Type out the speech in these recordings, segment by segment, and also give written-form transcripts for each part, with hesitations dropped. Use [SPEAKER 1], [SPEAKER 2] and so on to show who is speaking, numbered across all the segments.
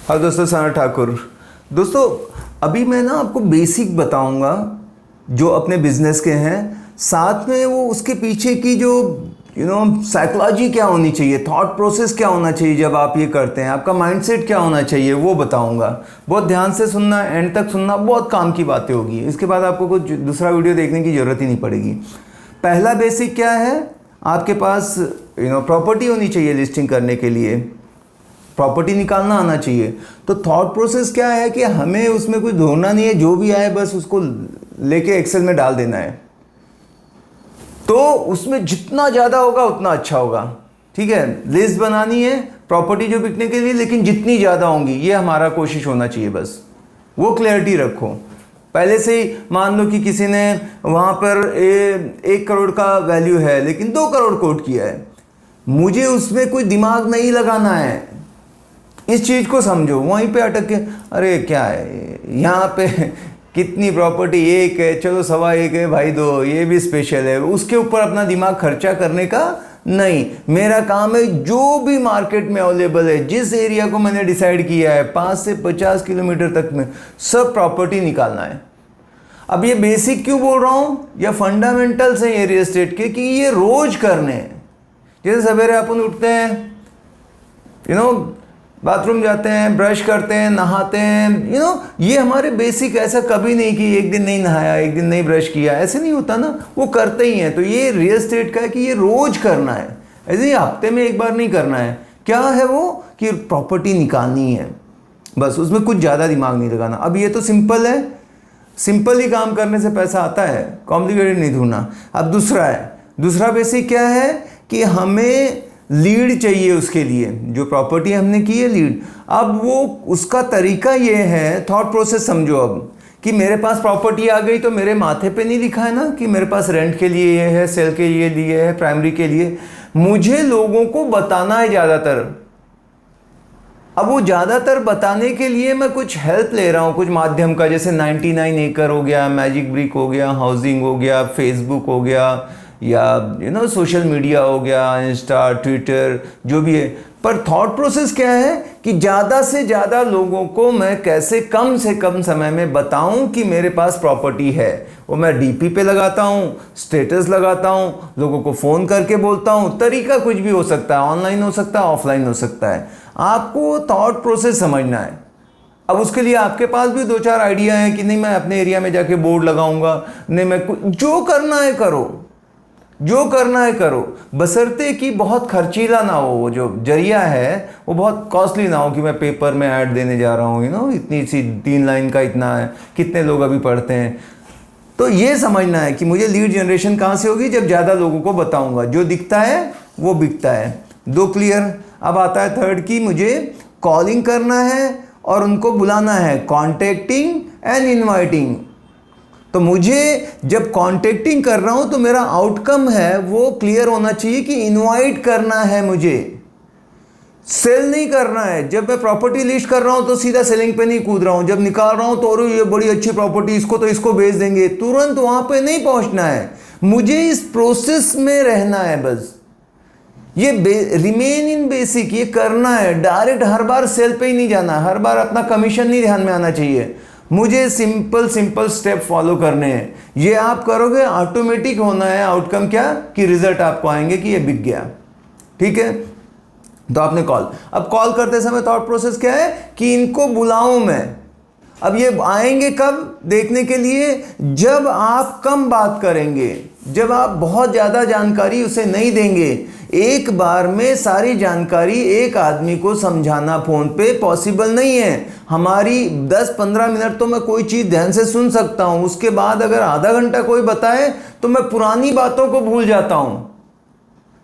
[SPEAKER 1] हाँ दोस्तों, सना ठाकुर। दोस्तों अभी मैं ना आपको बेसिक बताऊंगा जो अपने बिजनेस के हैं, साथ में वो उसके पीछे की जो साइकोलॉजी क्या होनी चाहिए, थॉट प्रोसेस क्या होना चाहिए जब आप ये करते हैं, आपका माइंडसेट क्या होना चाहिए वो बताऊंगा। बहुत ध्यान से सुनना, एंड तक सुनना, बहुत काम की बातें होगी। इसके बाद आपको कुछ दूसरा वीडियो देखने की ज़रूरत ही नहीं पड़ेगी। पहला बेसिक क्या है, आपके पास प्रॉपर्टी होनी चाहिए लिस्टिंग करने के लिए, प्रॉपर्टी निकालना आना चाहिए। तो थॉट प्रोसेस क्या है कि हमें उसमें कुछ ढूंढना नहीं है, जो भी आए बस उसको लेके एक्सेल में डाल देना है। तो उसमें जितना ज़्यादा होगा उतना अच्छा होगा, ठीक है। लिस्ट बनानी है प्रॉपर्टी जो बिकने के लिए, लेकिन जितनी ज़्यादा होंगी ये हमारा कोशिश होना चाहिए, बस वो क्लैरिटी रखो। पहले से ही मान लो कि किसी ने वहाँ पर 1 करोड़ का वैल्यू है लेकिन 2 करोड़ कोट किया है, मुझे उसमें कोई दिमाग नहीं लगाना है। इस चीज़ को समझो, वहीं पे अटक के अरे क्या है यहाँ पे कितनी प्रॉपर्टी, 1 है, चलो 1.25 है भाई, 2 ये भी स्पेशल है, उसके ऊपर अपना दिमाग खर्चा करने का नहीं। मेरा काम है जो भी मार्केट में अवेलेबल है, जिस एरिया को मैंने डिसाइड किया है 5 से 50 किलोमीटर तक में सब प्रॉपर्टी निकालना है। अब ये बेसिक क्यों बोल रहा हूँ, या फंडामेंटल्स हैं ये रियल एस्टेट के, कि ये रोज करने हैं। जैसे सवेरे अपन उठते हैं, बाथरूम जाते हैं, ब्रश करते हैं, नहाते हैं, ये हमारे बेसिक। ऐसा कभी नहीं कि एक दिन नहीं नहाया, एक दिन नहीं ब्रश किया, ऐसे नहीं होता ना, वो करते ही हैं। तो ये रियल एस्टेट का है कि ये रोज करना है, ऐसे ही हफ्ते में एक बार नहीं करना है। क्या है वो कि प्रॉपर्टी निकालनी है, बस उसमें कुछ ज़्यादा दिमाग नहीं लगाना। अब ये तो सिंपल है, सिंपल ही काम करने से पैसा आता है, कॉम्प्लिकेटेड नहीं ढूंढना। अब दूसरा बेसिक क्या है कि हमें लीड चाहिए उसके लिए, जो प्रॉपर्टी हमने की है लीड। अब वो उसका तरीका ये है, थॉट प्रोसेस समझो अब, कि मेरे पास प्रॉपर्टी आ गई तो मेरे माथे पे नहीं लिखा है ना कि मेरे पास रेंट के लिए ये है, सेल के लिए है, प्राइमरी के लिए। मुझे लोगों को बताना है ज़्यादातर। अब वो ज़्यादातर बताने के लिए मैं कुछ हेल्प ले रहा हूँ, कुछ माध्यम का, जैसे 99 एकड़ हो गया, मैजिक ब्रिक हो गया, हाउसिंग हो गया, फेसबुक हो गया, या सोशल मीडिया हो गया, इंस्टा, ट्विटर, जो भी है। पर थॉट प्रोसेस क्या है कि ज़्यादा से ज़्यादा लोगों को मैं कैसे कम से कम समय में बताऊं कि मेरे पास प्रॉपर्टी है। वो मैं डीपी पे लगाता हूं, स्टेटस लगाता हूं, लोगों को फ़ोन करके बोलता हूं। तरीका कुछ भी हो सकता है, ऑनलाइन हो सकता है, ऑफलाइन हो सकता है। आपको थॉट प्रोसेस समझना है। अब उसके लिए आपके पास भी 2-4 आइडिया हैं कि नहीं मैं अपने एरिया में जाके बोर्ड लगाऊंगा, नहीं मैं जो करना है करो, जो करना है करो, बशर्ते कि बहुत खर्चीला ना हो। वो जो जरिया है वो बहुत कॉस्टली ना हो कि मैं पेपर में ऐड देने जा रहा हूँ, इतनी सी 3 लाइन का इतना है, कितने लोग अभी पढ़ते हैं। तो ये समझना है कि मुझे लीड जनरेशन कहाँ से होगी, जब ज़्यादा लोगों को बताऊँगा। जो दिखता है वो बिकता है। 2 क्लियर। अब आता है थर्ड की, मुझे कॉलिंग करना है और उनको बुलाना है, कॉन्टेक्टिंग एंड इन्वाइटिंग। तो मुझे जब कॉन्टेक्टिंग कर रहा हूं तो मेरा आउटकम है वो क्लियर होना चाहिए कि इनवाइट करना है, मुझे सेल नहीं करना है। जब मैं प्रॉपर्टी लिस्ट कर रहा हूं तो सीधा सेलिंग पे नहीं कूद रहा हूं। जब निकाल रहा हूं तो अरे ये बड़ी अच्छी प्रॉपर्टी, इसको तो इसको बेच देंगे, तुरंत वहां पे नहीं पहुंचना है। मुझे इस प्रोसेस में रहना है, बस ये रिमेन इन बेसिक, ये करना है। डायरेक्ट हर बार सेल पे ही नहीं जाना, हर बार अपना कमीशन नहीं ध्यान में आना चाहिए। मुझे सिंपल स्टेप फॉलो करने हैं। ये आप करोगे ऑटोमेटिक होना है। आउटकम क्या कि रिजल्ट आपको आएंगे कि ये बिक गया, ठीक है। तो आपने अब कॉल करते समय थॉट प्रोसेस क्या है कि इनको बुलाऊं मैं। अब ये आएंगे कब देखने के लिए, जब आप कम बात करेंगे, जब आप बहुत ज़्यादा जानकारी उसे नहीं देंगे। एक बार में सारी जानकारी एक आदमी को समझाना फ़ोन पे पॉसिबल नहीं है। हमारी 10-15 मिनट तो मैं कोई चीज़ ध्यान से सुन सकता हूँ, उसके बाद अगर आधा घंटा कोई बताए तो मैं पुरानी बातों को भूल जाता हूँ।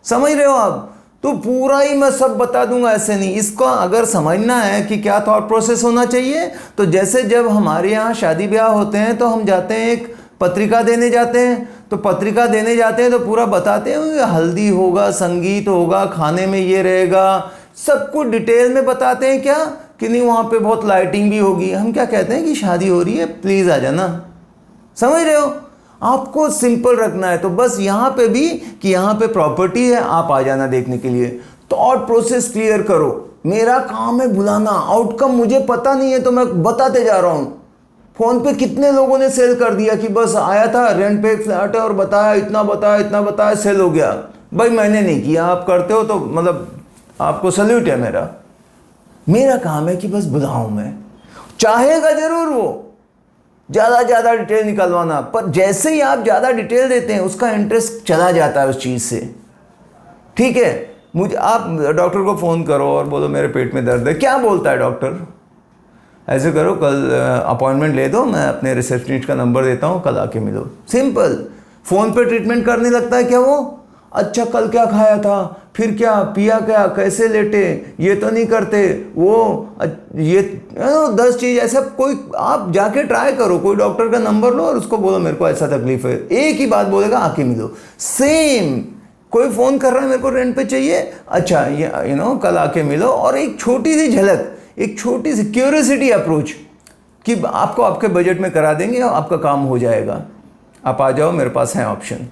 [SPEAKER 1] समझ रहे हो आप? तो पूरा ही मैं सब बता दूंगा, ऐसे नहीं। इसको अगर समझना है कि क्या थॉट प्रोसेस होना चाहिए, तो जैसे जब हमारे यहाँ शादी ब्याह होते हैं तो हम जाते हैं, एक पत्रिका देने जाते हैं। तो पत्रिका देने जाते हैं तो पूरा बताते हैं, हल्दी होगा, संगीत होगा, खाने में ये रहेगा, सब कुछ डिटेल में बताते हैं। क्या कि नहीं वहाँ पे बहुत लाइटिंग भी होगी। हम क्या कहते हैं कि शादी हो रही है, प्लीज़ आ जाना। समझ रहे हो? आपको सिंपल रखना है। तो बस यहाँ पे भी कि यहाँ पे प्रॉपर्टी है, आप आ जाना देखने के लिए। थॉट प्रोसेस क्लियर करो। मेरा काम है बुलाना, आउटकम मुझे पता नहीं है तो मैं बताते जा रहा हूँ। फ़ोन पे कितने लोगों ने सेल कर दिया कि बस आया था, रेंट पे एक फ्लैट है और बताया, इतना बताया, इतना बताया, सेल हो गया। भाई मैंने नहीं किया, आप करते हो तो मतलब आपको सल्यूट है मेरा। मेरा काम है कि बस बुलाऊं मैं। चाहेगा जरूर वो ज़्यादा डिटेल निकलवाना, पर जैसे ही आप ज़्यादा डिटेल देते हैं उसका इंटरेस्ट चला जाता है उस चीज़ से। ठीक है, मुझे आप डॉक्टर को फ़ोन करो और बोलो मेरे पेट में दर्द है, क्या बोलता है डॉक्टर? ऐसे करो, कल अपॉइंटमेंट ले दो, मैं अपने रिसेप्शनिस्ट का नंबर देता हूँ, कल आके मिलो। सिंपल। फ़ोन पे ट्रीटमेंट करने लगता है क्या वो? अच्छा कल क्या खाया था, फिर क्या पिया, क्या कैसे लेटे, ये तो नहीं करते वो, ये 10 चीज़ ऐसा। कोई आप जाके ट्राई करो, कोई डॉक्टर का नंबर लो और उसको बोलो मेरे को ऐसा तकलीफ है, एक ही बात बोलेगा आके मिलो। सेम कोई फ़ोन कर रहा है मेरे को रेंट पे चाहिए, अच्छा ये कल आके मिलो। और एक छोटी सी झलक, एक छोटी सी क्यूरियोसिटी अप्रोच कि आपको आपके बजट में करा देंगे और आपका काम हो जाएगा, आप आ जाओ, मेरे पास है ऑप्शन।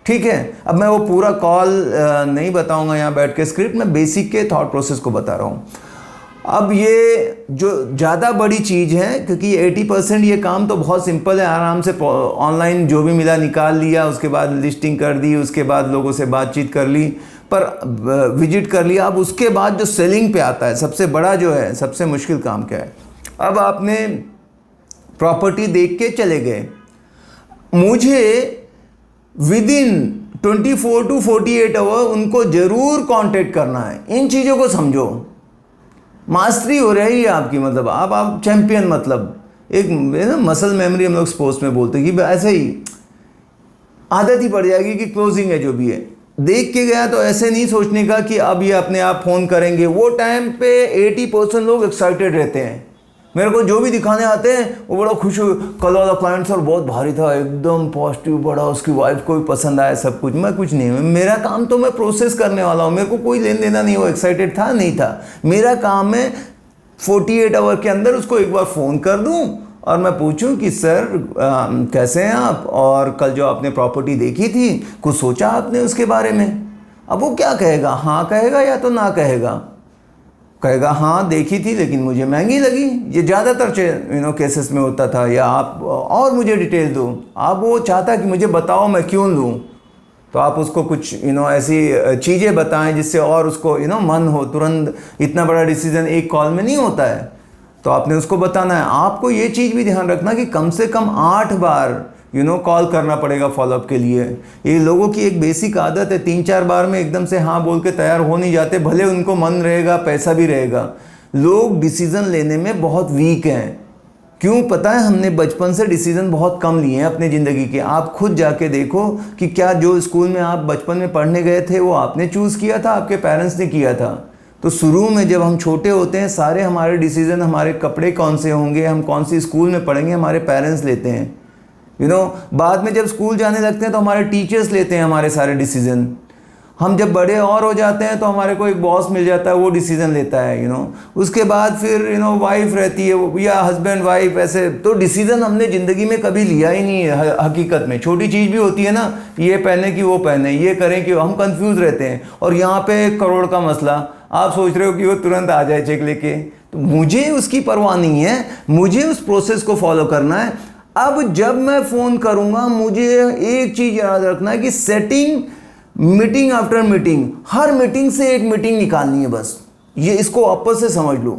[SPEAKER 1] ठीक है, अब मैं वो पूरा कॉल नहीं बताऊंगा यहाँ बैठ के, स्क्रिप्ट में बेसिक के थॉट प्रोसेस को बता रहा हूँ। अब ये जो ज़्यादा बड़ी चीज़ है, क्योंकि 80% ये काम तो बहुत सिंपल है, आराम से ऑनलाइन जो भी मिला निकाल लिया, उसके बाद लिस्टिंग कर दी, उसके बाद लोगों से बातचीत कर ली, पर विजिट कर लिया। अब उसके बाद जो सेलिंग पे आता है, सबसे बड़ा जो है, सबसे मुश्किल काम क्या है? अब आपने प्रॉपर्टी देख के चले गए, मुझे विदिन 24 to 48 आवर उनको ज़रूर कांटेक्ट करना है। इन चीज़ों को समझो, मास्टरी हो रही है आपकी, मतलब आप चैंपियन, मतलब एक ना मसल मेमोरी हम लोग स्पोर्ट्स में बोलते हैं कि ऐसे ही आदत ही पड़ जाएगी कि क्लोजिंग है जो भी है, देख के गया तो ऐसे नहीं सोचने का कि अब ये अपने आप फ़ोन करेंगे। वो टाइम पे 80% लोग एक्साइटेड रहते हैं, मेरे को जो भी दिखाने आते हैं वो बड़ा खुश हो, कल वाला क्लाइंट सर बहुत भारी था, एकदम पॉजिटिव, बड़ा उसकी वाइफ को भी पसंद आया, सब कुछ। मैं कुछ नहीं, मेरा काम तो मैं प्रोसेस करने वाला हूँ, मेरे को कोई लेन देना नहीं, वो एक्साइटेड था नहीं था। मेरा काम है 48 आवर के अंदर उसको एक बार फ़ोन कर दूँ और मैं पूछूं कि सर कैसे हैं आप, और कल जो आपने प्रॉपर्टी देखी थी कुछ सोचा आपने उसके बारे में? अब वो क्या कहेगा, हाँ कहेगा या तो ना कहेगा? कहेगा हाँ देखी थी लेकिन मुझे महंगी लगी। ये ज़्यादातर केसेस में होता था। या आप और मुझे डिटेल दो, आप वो चाहता कि मुझे बताओ मैं क्यों लूँ, तो आप उसको कुछ ऐसी चीज़ें बताएं जिससे और उसको मन हो। तुरंत इतना बड़ा डिसीजन एक कॉल में नहीं होता है, तो आपने उसको बताना है। आपको ये चीज़ भी ध्यान रखना कि कम से कम 8 बार कॉल करना पड़ेगा फॉलोअप के लिए। ये लोगों की एक बेसिक आदत है, 3-4 बार में एकदम से हाँ बोल के तैयार हो नहीं जाते, भले उनको मन रहेगा, पैसा भी रहेगा। लोग डिसीज़न लेने में बहुत वीक हैं। क्यों पता है? हमने बचपन से डिसीज़न बहुत कम लिए हैं अपनी ज़िंदगी के। आप खुद जाके देखो कि क्या जो स्कूल में आप बचपन में पढ़ने गए थे वो आपने चूज़ किया था, आपके पेरेंट्स ने किया था? तो शुरू में जब हम छोटे होते हैं, सारे हमारे डिसीज़न, हमारे कपड़े कौन से होंगे, हम कौन सी स्कूल में पढ़ेंगे, हमारे पेरेंट्स लेते हैं। बाद में जब स्कूल जाने लगते हैं तो हमारे टीचर्स लेते हैं हमारे सारे डिसीज़न। हम जब बड़े और हो जाते हैं तो हमारे को एक बॉस मिल जाता है, वो डिसीज़न लेता है। उसके बाद फिर वाइफ रहती है या हस्बैंड वाइफ, ऐसे। तो डिसीज़न हमने ज़िंदगी में कभी लिया ही नहीं है हकीकत में। छोटी चीज़ भी होती है ना, ये पहने कि वो पहने, ये करें कि हम कंफ्यूज रहते हैं। और यहाँ पे 1 करोड़ का मसला, आप सोच रहे हो कि वो तुरंत आ जाए चेक लेके। तो मुझे उसकी परवाह नहीं है, मुझे उस प्रोसेस को फॉलो करना है। अब जब मैं फ़ोन करूँगा, मुझे एक चीज़ याद रखना है कि सेटिंग मीटिंग आफ्टर मीटिंग, हर मीटिंग से एक मीटिंग निकालनी है बस। ये इसको वापस से समझ लो।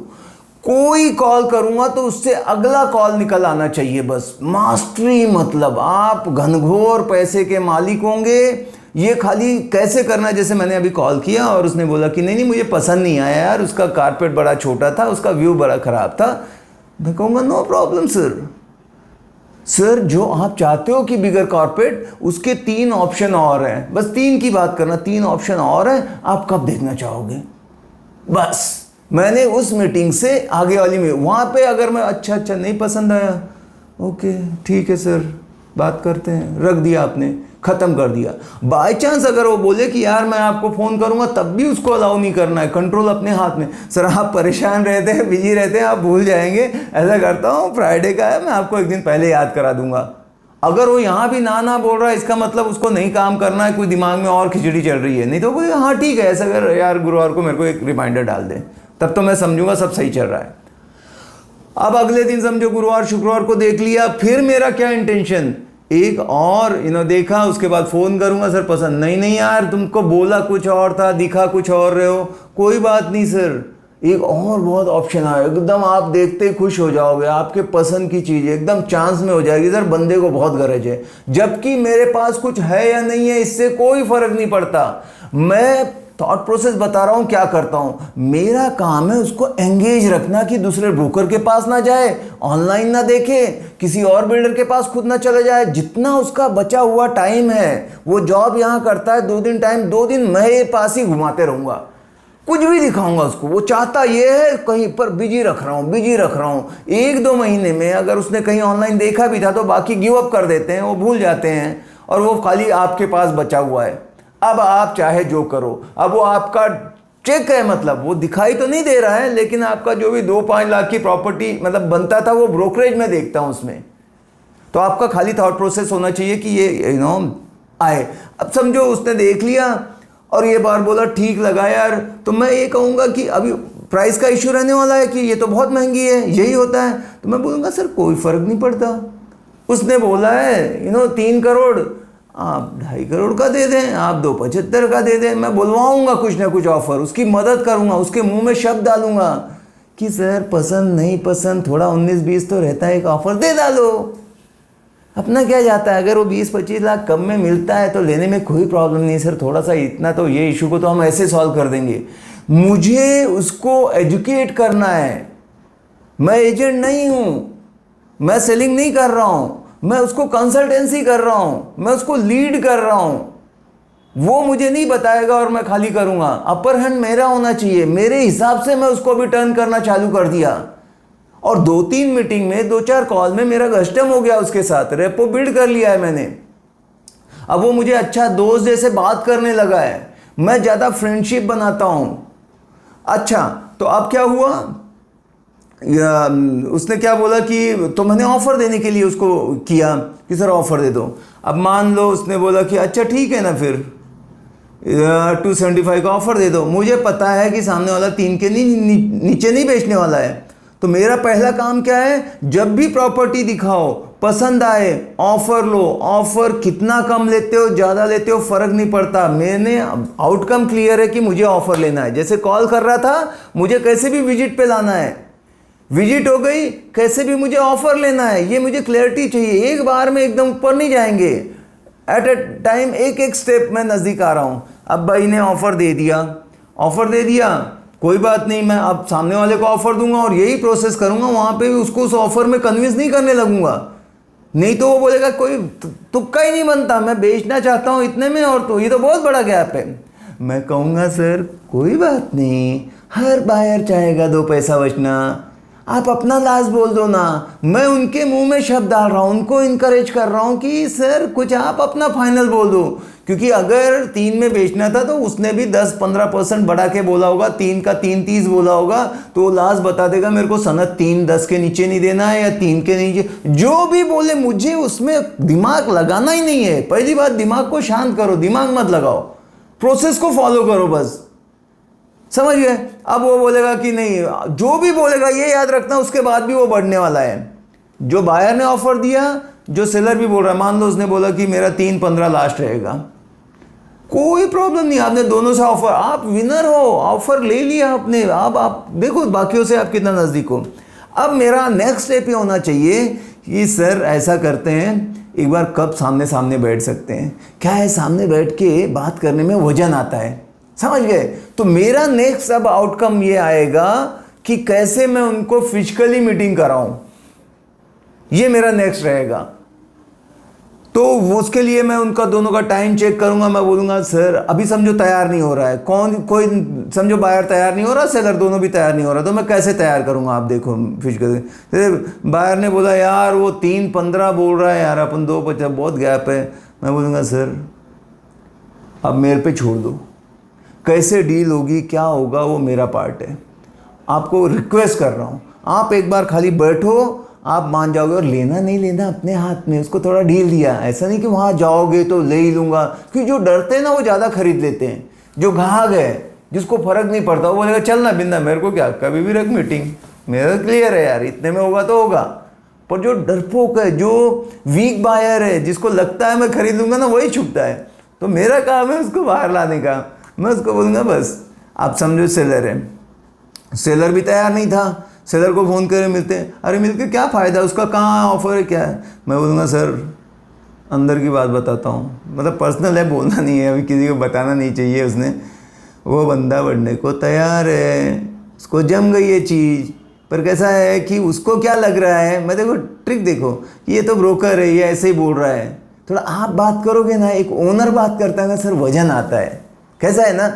[SPEAKER 1] कोई कॉल करूँगा तो उससे अगला कॉल निकल आना चाहिए बस। मास्टरी मतलब आप घनघोर पैसे के मालिक होंगे। ये खाली कैसे करना है, जैसे मैंने अभी कॉल किया और उसने बोला कि नहीं मुझे पसंद नहीं आया यार, उसका कारपेट बड़ा छोटा था, उसका व्यू बड़ा ख़राब था। मैं कहूँगा नो प्रॉब्लम सर, जो आप चाहते हो कि बिगर कारपेट, उसके 3 ऑप्शन और हैं। बस 3 की बात करना, 3 ऑप्शन और हैं, आप कब देखना चाहोगे? बस मैंने उस मीटिंग से आगे वाली में वहाँ पे अगर मैं अच्छा नहीं पसंद आया, ओके ठीक है सर बात करते हैं, रख दिया आपने, ख़त्म कर दिया। बाय चांस अगर वो बोले कि यार मैं आपको फ़ोन करूंगा, तब भी उसको अलाउ नहीं करना है। कंट्रोल अपने हाथ में। सर आप परेशान रहते हैं, बिजी रहते हैं, आप भूल जाएंगे, ऐसा करता हूँ फ्राइडे का है, मैं आपको एक दिन पहले याद करा दूंगा। अगर वो यहाँ भी ना बोल रहा है, इसका मतलब उसको नहीं काम करना है, कोई दिमाग में और खिचड़ी चल रही है। नहीं तो कोई हाँ ठीक है, ऐसा अगर यार गुरुवार को मेरे को एक रिमाइंडर डाल दे, तब तो मैं समझूंगा सब सही चल रहा है। अब अगले दिन समझो गुरुवार शुक्रवार को देख लिया, फिर मेरा क्या इंटेंशन, एक और देखा, उसके बाद फ़ोन करूंगा, सर पसंद नहीं यार, तुमको बोला कुछ और था, दिखा कुछ और रहे हो, कोई बात नहीं सर, एक और बहुत ऑप्शन आया, एकदम आप देखते ही खुश हो जाओगे, आपके पसंद की चीज़ एकदम चांस में हो जाएगी, सर बंदे को बहुत गरज है, जबकि मेरे पास कुछ है या नहीं है इससे कोई फर्क नहीं पड़ता। मैं थॉट प्रोसेस बता रहा हूँ क्या करता हूँ, मेरा काम है उसको एंगेज रखना कि दूसरे ब्रोकर के पास ना जाए, ऑनलाइन ना देखे, किसी और बिल्डर के पास खुद ना चले जाए, जितना उसका बचा हुआ टाइम है, वो जॉब यहाँ करता है 2 दिन टाइम, 2 दिन मैं ये पास ही घुमाते रहूँगा, कुछ भी दिखाऊंगा उसको। वो चाहता ये है कहीं पर बिजी रख रहा हूँ, बिजी रख रहा हूँ। 1-2 महीने में अगर उसने कहीं ऑनलाइन देखा भी था तो बाकी गिव अप कर देते हैं, वो भूल जाते हैं, और वो खाली आपके पास बचा हुआ है। अब आप चाहे जो करो, अब वो आपका चेक है, मतलब वो दिखाई तो नहीं दे रहा है, लेकिन आपका जो भी 2-5 लाख की प्रॉपर्टी मतलब बनता था, वो ब्रोकरेज में देखता हूँ उसमें। तो आपका खाली थॉट प्रोसेस होना चाहिए कि ये आए। अब समझो उसने देख लिया और ये बार बोला ठीक लगा यार, तो मैं ये कहूँगा कि अभी प्राइस का इशू रहने वाला है कि ये तो बहुत महंगी है, यही होता है, तो मैं बोलूँगा सर कोई फ़र्क नहीं पड़ता, उसने बोला है 3 करोड़, आप 2.5 करोड़ का दे दें, आप 2.75 का दे दें, मैं बुलवाऊंगा कुछ ना कुछ ऑफर, उसकी मदद करूंगा, उसके मुंह में शब्द डालूंगा कि सर पसंद नहीं पसंद, थोड़ा 19-20 तो रहता है, एक ऑफर दे डालो, अपना क्या जाता है। अगर वो 20-25 लाख कम में मिलता है तो लेने में कोई प्रॉब्लम नहीं सर, थोड़ा सा इतना तो ये इशू को तो हम ऐसे सॉल्व कर देंगे। मुझे उसको एजुकेट करना है, मैं एजेंट नहीं हूँ, मैं सेलिंग नहीं कर रहा हूँ, मैं उसको कंसल्टेंसी कर रहा हूं, मैं उसको लीड कर रहा हूं, वो मुझे नहीं बताएगा और मैं खाली करूंगा। अपर हैंड मेरा होना चाहिए, मेरे हिसाब से मैं उसको भी टर्न करना चालू कर दिया, और 2-3 मीटिंग में 2-4 कॉल में मेरा कस्टम हो गया, उसके साथ रेपो बिल्ड कर लिया है मैंने। अब वो मुझे अच्छा दोस्त जैसे बात करने लगा है, मैं ज़्यादा फ्रेंडशिप बनाता हूं। अच्छा तो अब क्या हुआ, उसने क्या बोला कि तो मैंने ऑफ़र देने के लिए उसको किया कि सर ऑफ़र दे दो। अब मान लो उसने बोला कि अच्छा ठीक है ना, फिर 275 का ऑफ़र दे दो। मुझे पता है कि सामने वाला 3 के नीचे नहीं बेचने वाला है, तो मेरा पहला काम क्या है, जब भी प्रॉपर्टी दिखाओ, पसंद आए ऑफ़र लो, ऑफ़र कितना कम लेते हो ज़्यादा लेते हो फ़र्क नहीं पड़ता, मैंने आउटकम क्लियर है कि मुझे ऑफ़र लेना है। जैसे कॉल कर रहा था, मुझे कैसे भी विजिट पे लाना है, विजिट हो गई, कैसे भी मुझे ऑफर लेना है, ये मुझे क्लैरिटी चाहिए। एक बार में एकदम ऊपर नहीं जाएंगे, एट ए टाइम एक एक स्टेप में नज़दीक आ रहा हूँ। अब भाई ने ऑफर दे दिया, ऑफर दे दिया, कोई बात नहीं, मैं अब सामने वाले को ऑफर दूंगा और यही प्रोसेस करूंगा, वहाँ पे भी उसको उस ऑफर में कन्विंस नहीं करने लगूंगा, नहीं तो वो बोलेगा कोई तुक्का ही नहीं बनता, मैं बेचना चाहता हूँ इतने में और तो ये तो बहुत बड़ा गैप है। मैं कहूँगा सर कोई बात नहीं, हर बायर चाहेगा 2 पैसा बचना, आप अपना लास्ट बोल दो ना। मैं उनके मुंह में शब्द डाल रहा हूँ, उनको इनकरेज कर रहा हूँ कि सर कुछ आप अपना फाइनल बोल दो, क्योंकि अगर 3 में बेचना था तो उसने भी 10-15% बढ़ा के बोला होगा, 3 का 3.30 बोला होगा, तो वो लास्ट बता देगा मेरे को सनद 3.10 के नीचे नहीं देना है या 3 के नीचे, जो भी बोले मुझे उसमें दिमाग लगाना ही नहीं है। पहली बात, दिमाग को शांत करो, दिमाग मत लगाओ, प्रोसेस को फॉलो करो बस, समझ गए। अब वो बोलेगा कि नहीं, जो भी बोलेगा ये याद रखना, उसके बाद भी वो बढ़ने वाला है। जो बायर ने ऑफर दिया, जो सेलर भी बोल रहा है, मान लो उसने बोला कि मेरा 3.15 लास्ट रहेगा, कोई प्रॉब्लम नहीं, आपने दोनों से ऑफर, आप विनर हो, ऑफर ले लिया आपने। अब आप देखो बाकियों से आप कितना नज़दीक हो। अब मेरा नेक्स्ट स्टेप ये होना चाहिए कि सर ऐसा करते हैं, एक बार कब सामने सामने बैठ सकते हैं, क्या है सामने बैठ के बात करने में वजन आता है, समझ गए। तो मेरा नेक्स्ट अब आउटकम ये आएगा कि कैसे मैं उनको फिजिकली मीटिंग कराऊं, ये मेरा नेक्स्ट रहेगा। तो उसके लिए मैं उनका दोनों का टाइम चेक करूंगा, मैं बोलूंगा सर अभी समझो तैयार नहीं हो रहा है, कोई समझो बायर तैयार नहीं हो रहा, सेलर दोनों भी तैयार नहीं हो रहा, तो मैं कैसे तैयार करूंगा। आप देखो फिजिकली, बायर ने बोला यार वो 3.15 बोल रहा है यार, अपन 2.50 बहुत गैप है, मैं बोलूँगा सर अब मेरे पे छोड़ दो, कैसे डील होगी क्या होगा वो मेरा पार्ट है, आपको रिक्वेस्ट कर रहा हूँ, आप एक बार खाली बैठो, आप मान जाओगे। और लेना नहीं लेना अपने हाथ में, उसको थोड़ा ढील दिया। ऐसा नहीं कि वहाँ जाओगे तो ले ही लूँगा, क्योंकि जो डरते हैं ना वो ज़्यादा खरीद लेते हैं। जो घाघ है, जिसको फ़र्क नहीं पड़ता, वो बोलेगा चल ना बिंदा, मेरे को क्या, कभी भी रख मीटिंग, मेरा क्लियर है यार, इतने में होगा तो होगा। पर जो डरपोक है, जो वीक बायर है, जिसको लगता है मैं खरीद लूँगा ना, वही छुपता है। तो मेरा काम है उसको बाहर लाने का। मैं उसको बोलूँगा बस आप समझो सेलर है। सेलर भी तैयार नहीं था। सेलर को फ़ोन करे, मिलते हैं, अरे मिलके क्या फ़ायदा, उसका कहाँ ऑफर है, क्या है। मैं बोलूँगा सर अंदर की बात बताता हूँ, मतलब पर्सनल है, बोलना नहीं है, अभी किसी को बताना नहीं चाहिए। उसने, वो बंदा बढ़ने को तैयार है, उसको जम गई ये चीज़। पर कैसा है कि उसको क्या लग रहा है, मैं देखो ट्रिक देखो, ये तो ब्रोकर है, ये ऐसे ही बोल रहा है। थोड़ा आप बात करोगे ना, एक ओनर बात करता है ना सर, वजन आता है। कैसा है ना,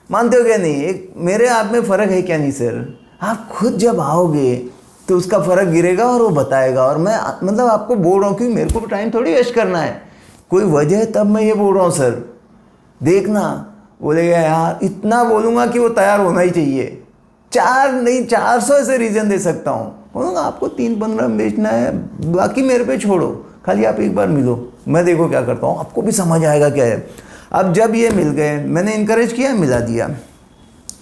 [SPEAKER 1] मानते हो क्या नहीं, एक मेरे आप में फ़र्क है क्या नहीं सर। आप खुद जब आओगे तो उसका फ़र्क गिरेगा और वो बताएगा। और मैं मतलब आपको बोल रहा हूँ कि मेरे को टाइम थोड़ी वेस्ट करना है, कोई वजह है तब मैं ये बोल रहा हूँ सर। देखना, बोलेगा यार, इतना बोलूँगा कि वो तैयार होना ही चाहिए। 4 नहीं 400 ऐसे रीज़न दे सकता हूँ। बोलूँगा आपको 3-15 में बेचना है, बाकी मेरे पे छोड़ो, खाली आप एक बार मिलो, मैं देखो क्या करता हूँ, आपको भी समझ आएगा क्या है। अब जब ये मिल गए, मैंने इनकरेज किया, मिला दिया।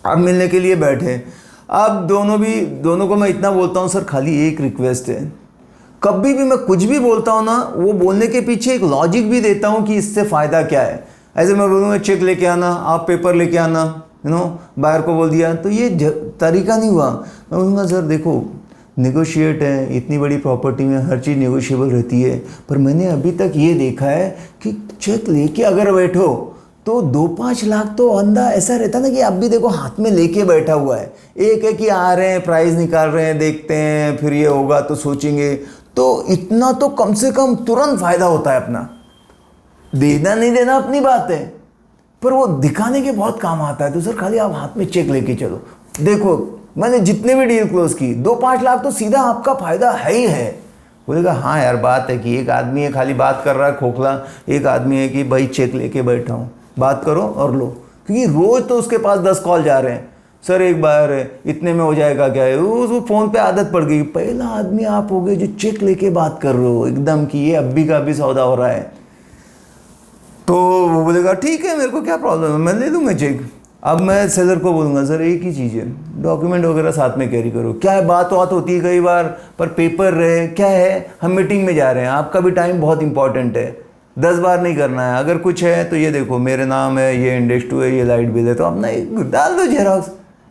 [SPEAKER 1] अब मिलने के लिए बैठे। अब दोनों को मैं इतना बोलता हूँ सर, खाली एक रिक्वेस्ट है, कभी भी मैं कुछ भी बोलता हूँ ना, वो बोलने के पीछे एक लॉजिक भी देता हूँ कि इससे फ़ायदा क्या है। ऐसे मैं बोलूँगा चेक लेके आना, आप पेपर लेके आना, बायर को बोल दिया, तो ये तरीका नहीं हुआ। मैं बोलूँगा सर देखो, नेगोशिएट है, इतनी बड़ी प्रॉपर्टी में हर चीज़ नेगोशिएबल रहती है, पर मैंने अभी तक ये देखा है कि चेक लेके अगर बैठो तो 2-5 लाख तो अंधा ऐसा रहता ना कि आप भी देखो हाथ में लेके बैठा हुआ है। एक है कि आ रहे हैं, प्राइस निकाल रहे हैं, देखते हैं, फिर ये होगा तो सोचेंगे, तो इतना तो कम से कम तुरंत फ़ायदा होता है अपना। देना नहीं देना अपनी बात है, पर वो दिखाने के बहुत काम आता है। तो सर खाली आप हाथ में चेक लेके चलो, देखो मैंने जितने भी डील क्लोज की 2-5 लाख तो सीधा आपका फ़ायदा है ही है। बोलेगा हाँ यार, बात है कि एक आदमी है खाली बात कर रहा है खोखला, एक आदमी है कि भाई चेक लेके बैठा हूँ, बात करो और लो। क्योंकि रोज़ तो उसके पास 10 कॉल जा रहे हैं, सर एक बार है, इतने में हो जाएगा क्या है, वो फ़ोन पे आदत पड़ गई। पहला आदमी आप हो गए जो चेक लेके बात कर रहे हो एकदम कि ये अभी का अभी सौदा हो रहा है। तो वो बोलेगा ठीक है, मेरे को क्या प्रॉब्लम है, मैं ले लूँगा चेक। अब मैं सेलर को बोलूँगा सर एक ही चीज़ है, डॉक्यूमेंट वगैरह साथ में कैरी करो। क्या है, बात होती है कई बार, पर पेपर रहे, क्या है, हम मीटिंग में जा रहे हैं, आपका भी टाइम बहुत इंपॉर्टेंट है, 10 बार नहीं करना है। अगर कुछ है तो ये देखो मेरे नाम है, ये इंडेक्स 2 है, ये लाइट बिल है, तो अपना डाल दो जेरॉक्स,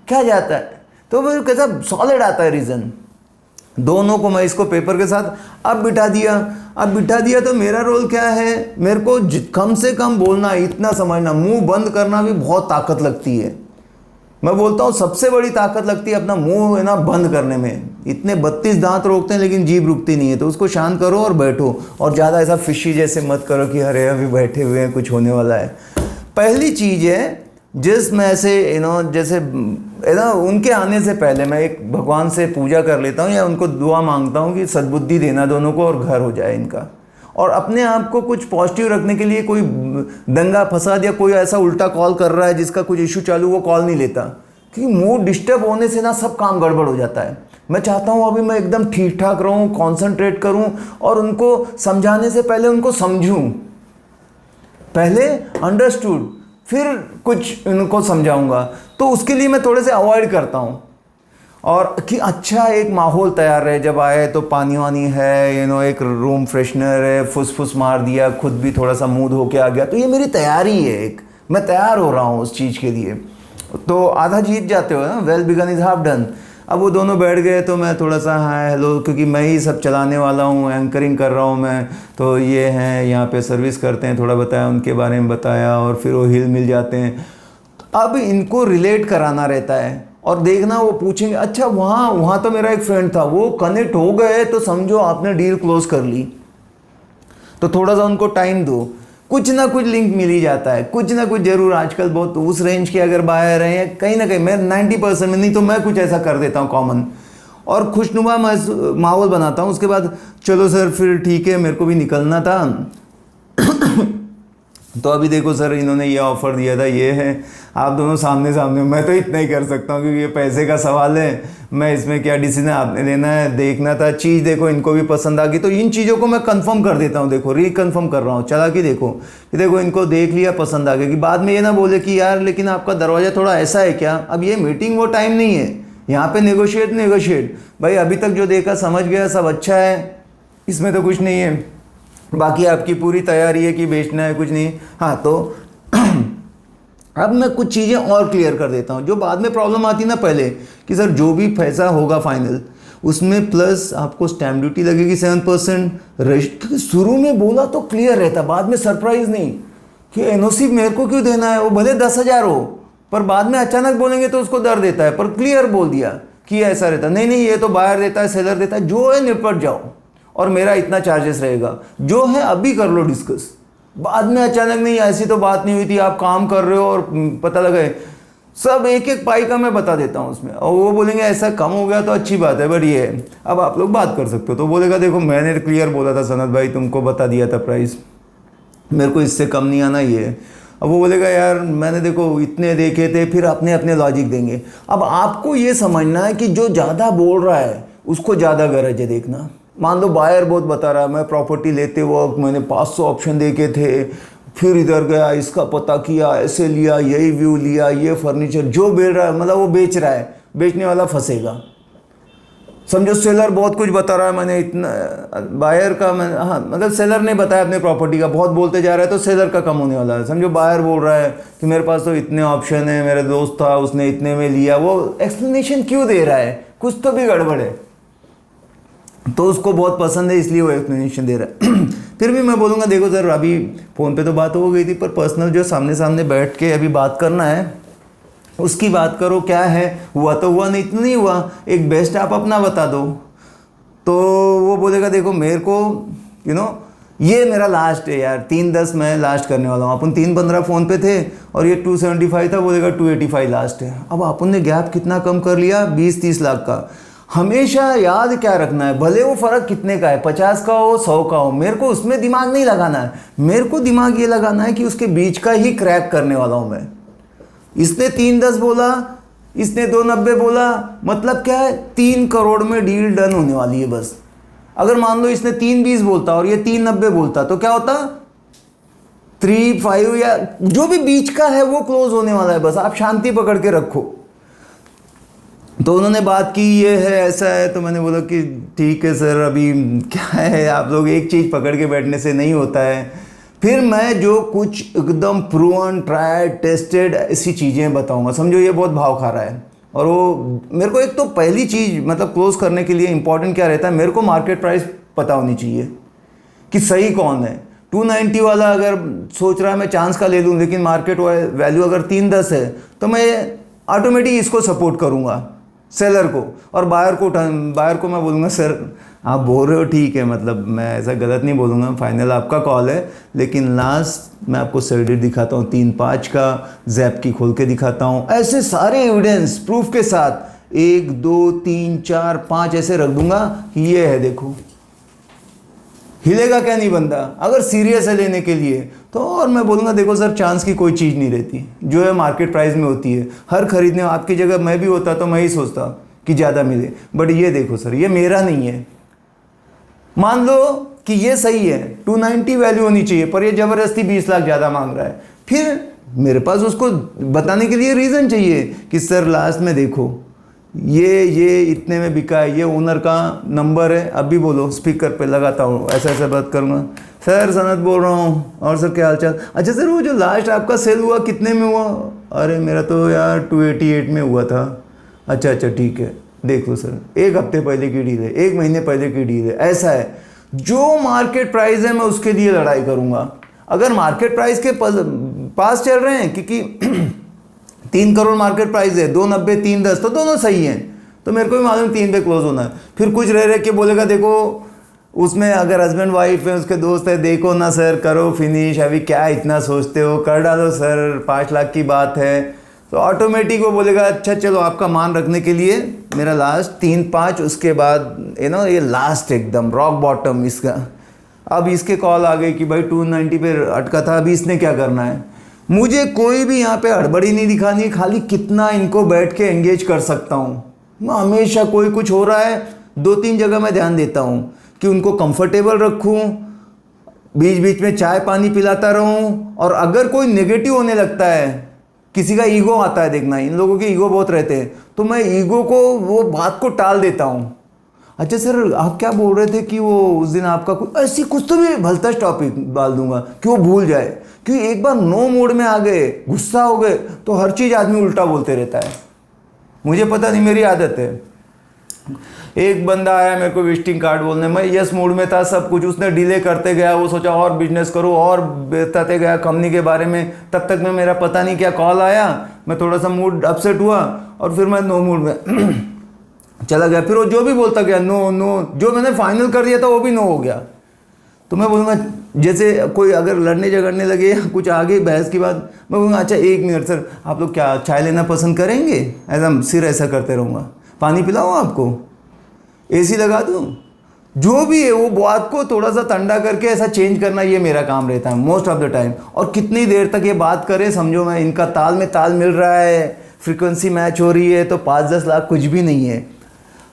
[SPEAKER 1] क्या जाता है। तो वो कैसा सॉलिड आता है रीज़न। दोनों को मैं इसको पेपर के साथ अब बिठा दिया तो मेरा रोल क्या है, मेरे को कम से कम बोलना, इतना समझना, मुंह बंद करना भी बहुत ताकत लगती है। मैं बोलता हूँ सबसे बड़ी ताकत लगती है अपना मुंह है ना बंद करने में। इतने 32 दांत रोकते हैं लेकिन जीभ रुकती नहीं है, तो उसको शांत करो और बैठो। और ज़्यादा ऐसा फिशी जैसे मत करो कि अरे अभी बैठे हुए हैं कुछ होने वाला है। पहली चीज़ है जिसमें ऐसे जैसे उनके आने से पहले मैं एक भगवान से पूजा कर लेता हूँ या उनको दुआ मांगता हूँ कि सद्बुद्धि देना दोनों को और घर हो जाए इनका। और अपने आप को कुछ पॉजिटिव रखने के लिए कोई दंगा फसाद या कोई ऐसा उल्टा कॉल कर रहा है जिसका कुछ इशू चालू, वो कॉल नहीं लेता, क्योंकि मूड डिस्टर्ब होने से ना सब काम गड़बड़ हो जाता है। मैं चाहता हूँ अभी मैं एकदम ठीक ठाक रहूँ, कॉन्सेंट्रेट करूँ और उनको समझाने से पहले उनको समझूँ, पहले अंडरस्टूड फिर कुछ इनको समझाऊंगा। तो उसके लिए मैं थोड़े से अवॉइड करता हूँ और कि अच्छा एक माहौल तैयार रहे। जब आए तो पानी वानी है, एक रूम फ्रेशनर है, फुस मार दिया, खुद भी थोड़ा सा मूड होके आ गया, तो ये मेरी तैयारी है, एक मैं तैयार हो रहा हूँ उस चीज़ के लिए। तो आधा जीत जाते हो ना, well begin is half done. अब वो दोनों बैठ गए तो मैं थोड़ा सा हाय हेलो, क्योंकि मैं ही सब चलाने वाला हूँ, एंकरिंग कर रहा हूँ मैं, तो ये हैं यहाँ पे सर्विस करते हैं, थोड़ा बताया उनके बारे में बताया और फिर वो हिल मिल जाते हैं। अब इनको रिलेट कराना रहता है और देखना, वो पूछेंगे अच्छा वहाँ तो मेरा एक फ्रेंड था, वो कनेक्ट हो गए तो समझो आपने डील क्लोज कर ली। तो थोड़ा सा उनको टाइम दो, कुछ ना कुछ लिंक मिल ही जाता है, कुछ ना कुछ जरूर। आजकल बहुत उस रेंज के अगर बायर हैं कहीं ना कहीं, मैं 90% में नहीं तो मैं कुछ ऐसा कर देता हूँ कॉमन और खुशनुमा माहौल बनाता हूँ। उसके बाद चलो सर फिर ठीक है, मेरे को भी निकलना था तो अभी देखो सर इन्होंने ये ऑफ़र दिया था, ये है, आप दोनों सामने सामने हो, मैं तो इतना ही कर सकता हूँ क्योंकि ये पैसे का सवाल है। मैं इसमें क्या डिसीजन आपने लेना है, देखना था चीज़, देखो इनको भी पसंद आ गई तो इन चीज़ों को मैं कंफर्म कर देता हूँ। देखो रिकन्फर्म कर रहा हूँ, चला कि देखो कि देखो इनको देख लिया, पसंद आ गया, कि बाद में ये ना बोले कि यार लेकिन आपका दरवाज़ा थोड़ा ऐसा है क्या। अब ये मीटिंग वो टाइम नहीं है, यहाँ पे नेगोशिएट भाई, अभी तक जो देखा समझ गया, सब अच्छा है, इसमें तो कुछ नहीं है, बाकी आपकी पूरी तैयारी है कि बेचना है, कुछ नहीं। हाँ तो अब मैं कुछ चीज़ें और क्लियर कर देता हूँ जो बाद में प्रॉब्लम आती ना पहले, कि सर जो भी पैसा होगा फाइनल उसमें प्लस आपको स्टैम्प ड्यूटी लगेगी 7%। शुरू में बोला तो क्लियर रहता, बाद में सरप्राइज नहीं कि एनओसी मेरे को क्यों देना है, वो भले 10,000 हो, पर बाद में अचानक बोलेंगे तो उसको डर देता है। पर क्लियर बोल दिया कि ऐसा रहता, नहीं ये तो बायर देता है, सेलर देता है, जो है निपट जाओ और मेरा इतना चार्जेस रहेगा, जो है अभी कर लो डिस्कस। बाद में अचानक नहीं, ऐसी तो बात नहीं हुई थी, आप काम कर रहे हो और पता लगे, सब एक एक पाई का मैं बता देता हूँ उसमें, और वो बोलेंगे ऐसा कम हो गया तो अच्छी बात है, बट ये है अब आप लोग बात कर सकते हो। तो बोलेगा देखो मैंने क्लियर बोला था सनत भाई, तुमको बता दिया था प्राइस, मेरे को इससे कम नहीं आना ये। अब वो बोलेगा यार मैंने देखो इतने देखे थे, फिर अपने अपने लॉजिक देंगे। अब आपको ये समझना है कि जो ज़्यादा बोल रहा है उसको ज़्यादा गरज है देखना। मान लो बायर बहुत बता रहा है, मैं प्रॉपर्टी लेते वक्त मैंने 500 ऑप्शन देखे थे, फिर इधर गया, इसका पता किया, ऐसे लिया, यही व्यू लिया, ये फर्नीचर, जो बेच रहा है मतलब वो बेच रहा है, बेचने वाला फंसेगा। समझो सेलर बहुत कुछ बता रहा है, मैंने इतना बायर का मैं, हाँ मतलब सेलर ने बताया अपने प्रॉपर्टी का, बहुत बोलते जा रहा है तो सेलर का कम होने वाला है। समझो बायर बोल रहा है कि मेरे पास तो इतने ऑप्शन है, मेरा दोस्त था उसने इतने में लिया, वो एक्सप्लेनेशन क्यों दे रहा है, कुछ तो भी गड़बड़ है, तो उसको बहुत पसंद है इसलिए वो एक्सप्लेनेशन दे रहा है। फिर भी मैं बोलूँगा देखो सर अभी फ़ोन पे तो बात हो गई थी, पर पर्सनल जो सामने सामने बैठ के अभी बात करना है उसकी बात करो, क्या है हुआ तो हुआ, नहीं तो नहीं हुआ, एक बेस्ट आप अपना बता दो। तो वो बोलेगा देखो मेरे को ये मेरा लास्ट है यार, 310 मैं लास्ट करने वाला हूँ। अपन 315 फ़ोन पे थे और ये 275 था, बोलेगा 285 लास्ट है। अब अपन ने गैप कितना कम कर लिया, 20-30 लाख का। हमेशा याद क्या रखना है, भले वो फ़र्क कितने का है, 50 का हो 100 का हो, मेरे को उसमें दिमाग नहीं लगाना है, मेरे को दिमाग ये लगाना है कि उसके बीच का ही क्रैक करने वाला हूँ मैं। इसने 310 बोला, इसने 290 बोला, मतलब क्या है 3 करोड़ में डील डन होने वाली है बस। अगर मान लो इसने 320 बोलता और ये 390 बोलता तो क्या होता, 3-5 या जो भी बीच का है वो क्लोज होने वाला है, बस आप शांति पकड़ के रखो। तो उन्होंने बात की ये है ऐसा है, तो मैंने बोला कि ठीक है सर, अभी क्या है आप लोग एक चीज़ पकड़ के बैठने से नहीं होता है। फिर मैं जो कुछ एकदम प्रूवन ट्राइड टेस्टेड ऐसी चीज़ें बताऊंगा। समझो ये बहुत भाव खा रहा है, और वो मेरे को एक तो पहली चीज़ मतलब क्लोज करने के लिए इंपॉर्टेंट क्या रहता है, मेरे को मार्केट प्राइस पता होनी चाहिए कि सही कौन है। 290 वाला अगर सोच रहा है मैं चांस का ले लूँ, लेकिन मार्केट वैल्यू अगर 310 है तो मैं ऑटोमेटिक इसको सपोर्ट करूँगा सेलर को, और बायर को मैं बोलूँगा सर आप बोल रहे हो ठीक है, मतलब मैं ऐसा गलत नहीं बोलूँगा, फाइनल आपका कॉल है, लेकिन लास्ट मैं आपको सेल दिखाता हूँ 3-5 का, जैप की खोल के दिखाता हूँ, ऐसे सारे एविडेंस प्रूफ के साथ 1 2 3 4 5 ऐसे रख दूंगा कि ये है देखो। हिलेगा क्या नहीं बंदा अगर सीरियस है लेने के लिए तो। और मैं बोलूँगा देखो सर चांस की कोई चीज़ नहीं रहती, जो है मार्केट प्राइस में होती है। हर खरीदने आपकी जगह मैं भी होता तो मैं ही सोचता कि ज़्यादा मिले, बट ये देखो सर ये मेरा नहीं है। मान लो कि ये सही है, 290 वैल्यू होनी चाहिए, पर ये ज़बरदस्ती 20 लाख ज़्यादा मांग रहा है, फिर मेरे पास उसको बताने के लिए रीज़न चाहिए कि सर लास्ट में देखो ये इतने में बिका है, ये ओनर का नंबर है, अभी बोलो स्पीकर पे लगाता हूँ, ऐसा ऐसा बात करूँगा। सर सनत बोल रहा हूँ, और सर क्या हाल चाल। अच्छा सर वो जो लास्ट आपका सेल हुआ कितने में हुआ? अरे मेरा तो यार 288 में हुआ था। अच्छा ठीक है, देख लो सर 1 हफ्ते पहले की डील है, 1 महीने पहले की डील है। ऐसा है जो मार्केट प्राइस है मैं उसके लिए लड़ाई करूँगा। अगर मार्केट प्राइस के पास चल रहे हैं, क्योंकि 3 करोड़ मार्केट प्राइस है, 290 310 तो दोनों सही हैं, तो मेरे को भी मालूम 3 पे क्लोज होना है। फिर कुछ रह के बोलेगा देखो उसमें अगर हस्बैंड वाइफ है, उसके दोस्त है, देखो ना सर करो फिनिश, अभी क्या इतना सोचते हो, कर डालो सर, 5 लाख की बात है। तो ऑटोमेटिक वो बोलेगा अच्छा चलो आपका मान रखने के लिए मेरा लास्ट 3-5, उसके बाद ये लास्ट एकदम रॉक बॉटम इसका। अब इसके कॉल आ गई कि भाई 290 पे अटका था, अभी इसने क्या करना है। मुझे कोई भी यहाँ पे हड़बड़ी नहीं दिखानी है, खाली कितना इनको बैठ के एंगेज कर सकता हूँ। मैं हमेशा कोई कुछ हो रहा है 2-3 जगह मैं ध्यान देता हूँ कि उनको कंफर्टेबल रखूँ, बीच बीच में चाय पानी पिलाता रहूँ। और अगर कोई नेगेटिव होने लगता है, किसी का ईगो आता है, देखना इन लोगों के ईगो बहुत रहते हैं, तो मैं ईगो को, वो बात को टाल देता हूँ। अच्छा सर आप क्या बोल रहे थे कि वो उस दिन आपका कोई ऐसी कुछ तो भी भलता टॉपिक डाल दूंगा कि वो भूल जाए, क्योंकि एक बार नो मोड में आ गए, गुस्सा हो गए, तो हर चीज़ आदमी उल्टा बोलते रहता है। मुझे पता नहीं, मेरी आदत है। एक बंदा आया मेरे को विजिटिंग कार्ड बोलने, मैं यस मूड में था, सब कुछ उसने डिले करते गया, वो सोचा और बिजनेस करो और बताते गया कंपनी के बारे में। तब तक में मेरा पता नहीं क्या कॉल आया, मैं थोड़ा सा मूड अपसेट हुआ और फिर मैं नो मूड में चला गया। फिर वो जो भी बोलता गया नो नो, जो मैंने फाइनल कर दिया था वो भी नो हो गया। तो मैं बोलूँगा, जैसे कोई अगर लड़ने झगड़ने लगे या कुछ आगे बहस की बात, मैं बोलूँगा अच्छा 1 मिनट सर, आप लोग क्या चाय लेना पसंद करेंगे? एकदम सिर ऐसा करते रहूँगा, पानी पिलाऊँ आपको, एसी लगा दूँ, जो भी है वो बात को थोड़ा सा ठंडा करके ऐसा चेंज करना, ये मेरा काम रहता है मोस्ट ऑफ द टाइम। और कितनी देर तक ये बात करें, समझो मैं इनका ताल में ताल मिल रहा है, फ्रीक्वेंसी मैच हो रही है, तो 5-10 लाख कुछ भी नहीं है।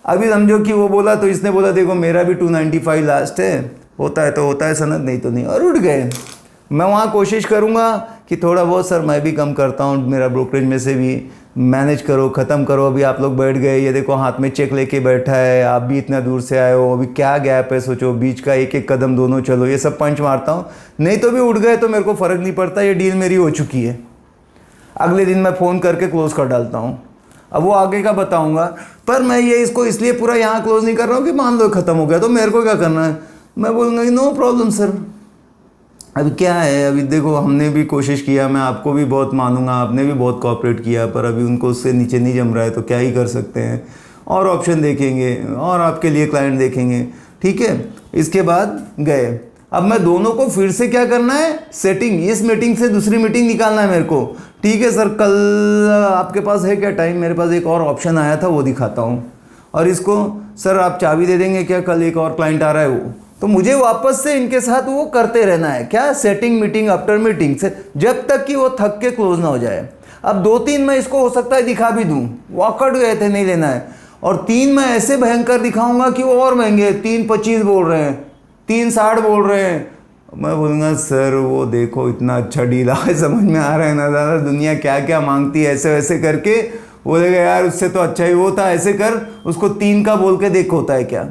[SPEAKER 1] अभी समझो कि वो बोला तो इसने बोला देखो मेरा भी 295 लास्ट है, होता है तो होता है सनद, नहीं तो नहीं, और उठ गए। मैं वहाँ कोशिश करूँगा कि थोड़ा बहुत सर मैं भी कम करता हूँ, मेरा ब्रोकरेज में से भी मैनेज करो, ख़त्म करो। अभी आप लोग बैठ गए, ये देखो हाथ में चेक लेके बैठा है, आप भी इतना दूर से आए हो, अभी क्या गैप है सोचो, बीच का एक एक कदम दोनों चलो, ये सब पंच मारता हूँ। नहीं तो भी उठ गए तो मेरे को फ़र्क नहीं पड़ता, ये डील मेरी हो चुकी है। अगले दिन मैं फ़ोन करके क्लोज़ कर डालता हूँ। अब वो आगे का बताऊँगा, पर मैं ये इसको इसलिए पूरा यहाँ क्लोज़ नहीं कर रहा हूँ कि मान लो ख़त्म हो गया तो मेरे को क्या करना है। मैं बोलूँगा कि नो प्रॉब्लम सर, अभी क्या है, अभी देखो हमने भी कोशिश किया, मैं आपको भी बहुत मानूंगा, आपने भी बहुत कोऑपरेट किया, पर अभी उनको उससे नीचे नहीं जम रहा है, तो क्या ही कर सकते हैं, और ऑप्शन देखेंगे और आपके लिए क्लाइंट देखेंगे, ठीक है। इसके बाद गए। अब मैं दोनों को फिर से क्या करना है, सेटिंग, इस मीटिंग से दूसरी मीटिंग निकालना है मेरे को। ठीक है सर, कल आपके पास है क्या टाइम? मेरे पास एक और ऑप्शन आया था, वो दिखाता हूँ। और इसको सर आप चाबी दे देंगे क्या, कल एक और क्लाइंट आ रहा है वो। तो मुझे वापस से इनके साथ वो करते रहना है, क्या, सेटिंग मीटिंग आफ्टर मीटिंग से, जब तक कि वो थक के क्लोज ना हो जाए। अब 2-3 मैं इसको हो सकता है दिखा भी दूँ, वॉकआउट गए थे नहीं लेना है, और 3 मैं ऐसे भयंकर दिखाऊंगा कि वो और महंगे, 3.25 बोल रहे हैं, 3.60 बोल रहे हैं। मैं बोलूँगा सर वो देखो इतना अच्छा डील है, समझ में आ रहा है ना दादा, दुनिया क्या क्या मांगती है, ऐसे वैसे करके बोलेगा यार उससे तो अच्छा ही वो था, ऐसे कर, उसको 3 का बोल के देखो होता है क्या।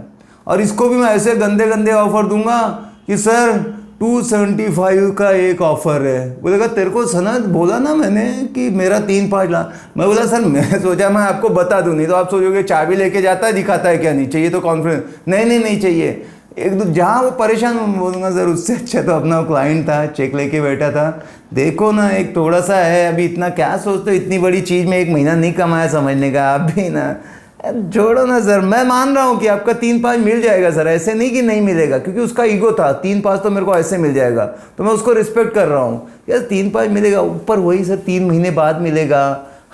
[SPEAKER 1] और इसको भी मैं ऐसे गंदे गंदे ऑफर दूंगा कि सर 275 का एक ऑफर है। बोलेगा तेरे को सनद बोला ना मैंने कि मेरा 3-5 लाख। मैं बोला सर मैं सोचा मैं आपको बता दूं, नहीं तो आप सोचोगे चाबी लेके जाता है दिखाता है क्या, नहीं चाहिए तो कॉन्फिडेंस, नहीं चाहिए। एक दो जहाँ वो परेशान, बोलूँगा सर उससे अच्छा तो अपना क्लाइंट था, चेक लेके बैठा था, देखो ना एक थोड़ा सा है, अभी इतना क्या सोचते हो, इतनी बड़ी चीज़ में 1 महीना नहीं कमाया समझने का, आप भी ना छोड़ो ना सर। मैं मान रहा हूँ कि आपका 3-5 मिल जाएगा सर, ऐसे नहीं कि नहीं मिलेगा, क्योंकि उसका ईगो था, 3-5 तो मेरे को ऐसे मिल जाएगा, तो मैं उसको रिस्पेक्ट कर रहा हूँ यार, 3-5 मिलेगा, ऊपर वही सर 3 महीने बाद मिलेगा।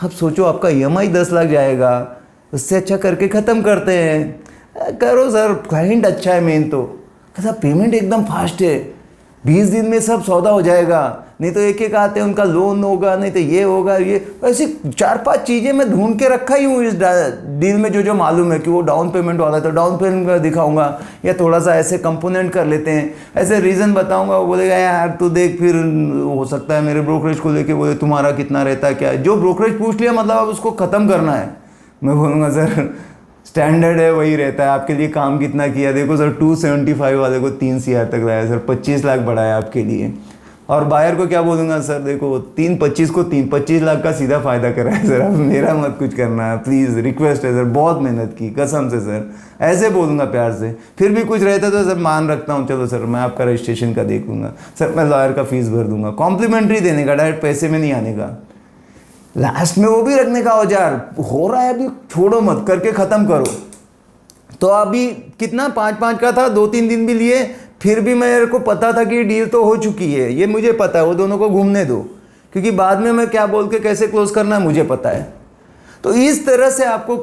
[SPEAKER 1] अब सोचो आपका EMI 10 लाख जाएगा, उससे अच्छा करके ख़त्म करते हैं। करो सर, क्लाइंट अच्छा है मेन तो, ऐसा पेमेंट एकदम फास्ट है, 20 दिन में सब सौदा हो जाएगा, नहीं तो एक एक आते हैं उनका लोन होगा, नहीं तो ये होगा, ये ऐसी 4-5 चीज़ें मैं ढूंढ के रखा ही हूँ इस डील में, जो मालूम है कि वो डाउन पेमेंट वाला है तो डाउन पेमेंट का दिखाऊंगा, या थोड़ा सा ऐसे कंपोनेंट कर लेते हैं, ऐसे रीज़न बताऊंगा। वो बोलेगा यार तू देख, फिर हो सकता है मेरे ब्रोकरेज को लेके बोले तुम्हारा कितना रहता है क्या है, जो ब्रोकरेज पूछ लिया मतलब अब उसको ख़त्म करना है। मैं बोलूँगा सर स्टैंडर्ड है वही रहता है, आपके लिए काम कितना किया, देखो सर 275 वाले को 3 CR तक लाया सर, 25 लाख बढ़ाया आपके लिए। और बायर को क्या बोलूँगा सर, देखो 3-25 को 25 लाख का सीधा फ़ायदा करा है सर, अब मेरा मत कुछ करना है प्लीज़, रिक्वेस्ट है सर, बहुत मेहनत की कसम से सर, ऐसे बोलूँगा प्यार से। फिर भी कुछ रहता तो सर मान रखता हूँ, चलो सर मैं आपका रजिस्ट्रेशन का देख लूँगा सर, मैं लॉयर का फ़ीस भर दूँगा, कॉम्प्लीमेंट्री देने का, डायरेक्ट पैसे में नहीं आने का, लास्ट में वो भी रखने का औजार। हो रहा है अभी छोड़ो मत, करके ख़त्म करो। तो अभी कितना 5-5 का था, 2-3 दिन भी लिए, फिर भी मेरे को पता था कि डील तो हो चुकी है, ये मुझे पता है, वो दोनों को घूमने दो, क्योंकि बाद में मैं क्या बोल के कैसे क्लोज करना है मुझे पता है। तो इस तरह से आपको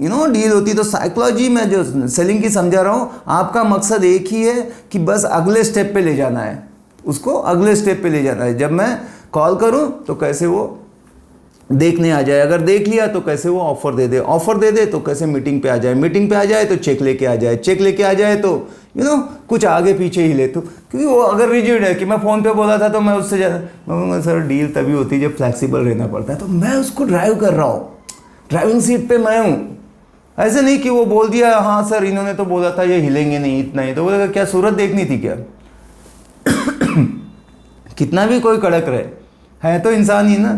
[SPEAKER 1] डील होती है। तो साइकोलॉजी में जो सेलिंग की समझा रहा हूँ, आपका मकसद एक ही है कि बस अगले स्टेप पे ले जाना है, उसको अगले स्टेप पे ले जाना है। जब मैं कॉल करूं तो कैसे वो देखने आ जाए, अगर देख लिया तो कैसे वो ऑफर दे दे, ऑफर दे दे तो कैसे मीटिंग पे आ जाए, मीटिंग पे आ जाए तो चेक लेके आ जाए, चेक लेके आ जाए तो कुछ आगे पीछे ही ले। तो क्योंकि वो अगर रिजिड है कि मैं फ़ोन पे बोला था तो मैं उससे ज़्यादा, मैं कहूँगा सर डील तभी होती है जब फ्लैक्सिबल रहना पड़ता है। तो मैं उसको ड्राइव कर रहा हूँ, ड्राइविंग सीट पे मैं हूँ। ऐसे नहीं कि वो बोल दिया हाँ सर इन्होंने तो बोला था ये हिलेंगे नहीं इतना ही, तो बोलेगा क्या सूरत देखनी थी क्या? कितना भी कोई कड़क रहे, है तो इंसान ही ना,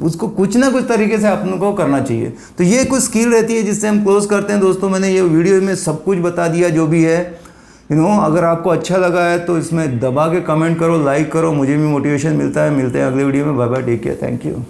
[SPEAKER 1] उसको कुछ ना कुछ तरीके से अपन को करना चाहिए। तो ये कुछ स्किल रहती है जिससे हम क्लोज करते हैं। दोस्तों मैंने ये वीडियो में सब कुछ बता दिया जो भी है। अगर आपको अच्छा लगा है तो इसमें दबा के कमेंट करो, लाइक करो, मुझे भी मोटिवेशन मिलता है। मिलते हैं अगले वीडियो में। Bye bye, take care, thank you.